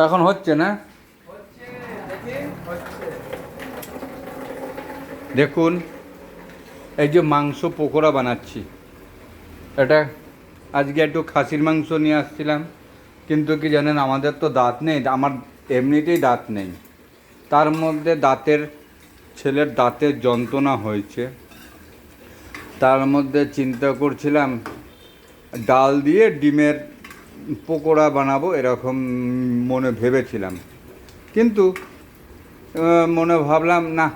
এখন হচ্ছে না? দেখুন, এই যে মাংস পকোড়া বানাচ্ছি, এটা আজকে একটু খাসির মাংস নিয়ে আসছিলাম, কিন্তু কি জানেন, আমাদের তো দাঁত নেই, আমার এমনিতেই দাঁত নেই, তার মধ্যে ছেলের দাঁতের যন্ত্রণা হয়েছে, তার মধ্যে চিন্তা করছিলাম ডাল দিয়ে ডিমের পকোড়া বানাবো, এরকম মনে ভেবেছিলাম, কিন্তু মনে ভাবলাম না,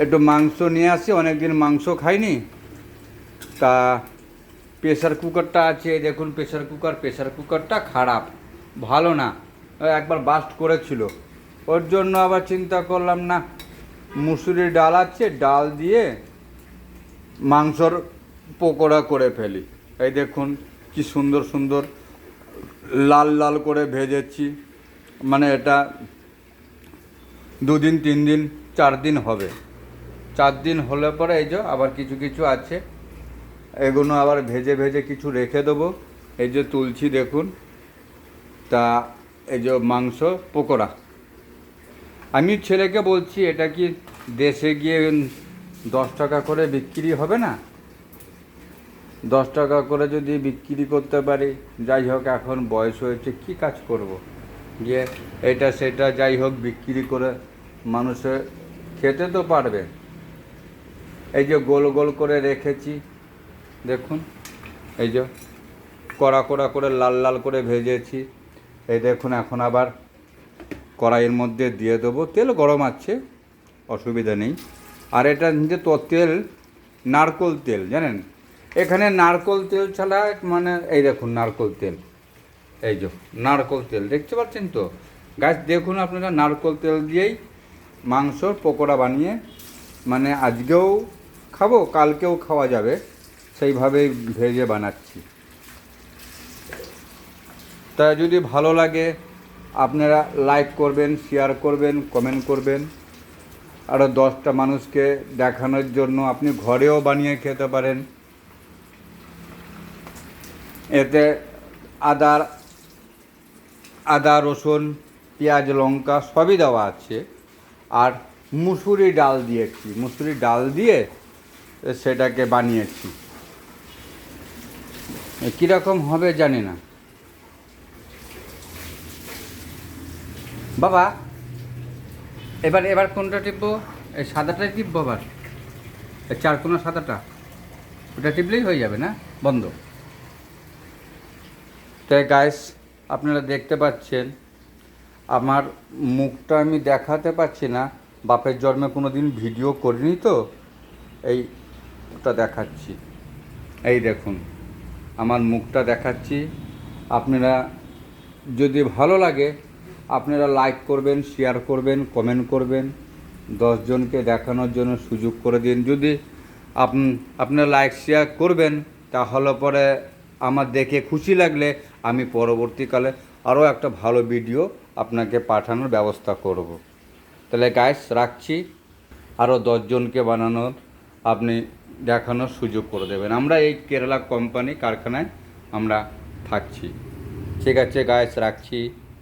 একটু মাংস নিয়ে আসি, অনেকদিন মাংস খাইনি। তা প্রেশার কুকারটা আছে, দেখুন প্রেশার কুকারটা খারাপ, ভালো না, একবার বাস্ট করেছিল, ওর জন্য আবার চিন্তা করলাম না, মুসুরির ডাল আছে, ডাল দিয়ে মাংসর পকোড়া করে ফেলি। এই দেখুন কি সুন্দর সুন্দর লাল লাল করে ভেজেছি, মানে এটা 2 দিন 3 দিন 4 দিন হবে, 4 দিন হলে পরে এই যে আবার কিছু কিছু আছে, এগুলো আবার ভেজে ভেজে কিছু রেখে দেবো। এই যে তুলছি দেখুন, তা এই যে মাংস পকোড়া, আমি ছেলেকে বলছি এটা কি দেশে গিয়ে 10 টাকা করে বিক্রি হবে না? 10 টাকা করে যদি বিক্রি করতে পারি, যাই হোক, এখন বয়স হয়েছে, কি কাজ করব, গিয়ে এটা সেটা যাই হোক বিক্রি করে মানুষে খেতে তো পারবে। এই যে গোল গোল করে রেখেছি দেখুন, এই যে কড়া কড়া করে লাল লাল করে ভেজেছি, এই দেখুন, এখন আবার কড়াইয়ের মধ্যে দিয়ে দেবো, তেল গরম আছে, অসুবিধা নেই। আর এটা যে তো তেল নারকোল তেল, জানেন, এখানে নারকোল তেল ছাড়া, মানে এই দেখুন নারকোল তেল, এই যে নারকোল তেল দেখতে পাচ্ছেন তো গাছ, দেখুন আপনারা, নারকোল তেল দিয়েই মাংসর পকোড়া বানিয়ে, মানে আজকেও খাবো, কালকেও খাওয়া যাবে, সেইভাবেই ভেজে বানাচ্ছি। তা যদি ভালো লাগে আপনারা লাইক করবেন, শেয়ার করবেন, কমেন্ট করবেন, আরও 10টা মানুষকে দেখানোর জন্য আপনি ঘরেও বানিয়ে খেতে পারেন। এতে আদা রসুন পেঁয়াজ লঙ্কা সবই দেওয়া আছে, আর মুসুরি ডাল দিয়ে সেটাকে বানিয়েছি, কীরকম হবে জানি না। বাবা, এবার কোনটা টিপবো? এই সাদাটাই টিপবো, আবার এই 4 কোনা সাদাটা, ওটা টিপলেই হয়ে যাবে না? বন্ধ। তাই গাইস, আপনারা দেখতে পাচ্ছেন আমার মুখটা আমি দেখাতে পাচ্ছি না, বাপের জন্মে কোনো দিন ভিডিও করিনি তো, এইটা দেখাচ্ছি, এই দেখুন আমার মুখটা দেখাচ্ছি। আপনারা যদি ভালো লাগে আপনারা লাইক করবেন, শেয়ার করবেন, কমেন্ট করবেন, 10 জনকে দেখানোর জন্য সুযোগ করে দিন। যদি আপনারা লাইক শেয়ার করবেন, তাহলে পরে আমার দেখে খুশি লাগলে আমি পরবর্তীকালে আরও একটা ভালো ভিডিও আপনাকে পাঠানোর ব্যবস্থা করব। তাহলে গাইস রাখছি, আরও 10 জনকে বানানোর আপনি দেখানোর সুযোগ করে দেবেন। আমরা এই কেরালা কোম্পানি কারখানায় আমরা থাকছি। ঠিক আছে গাইস, রাখছি।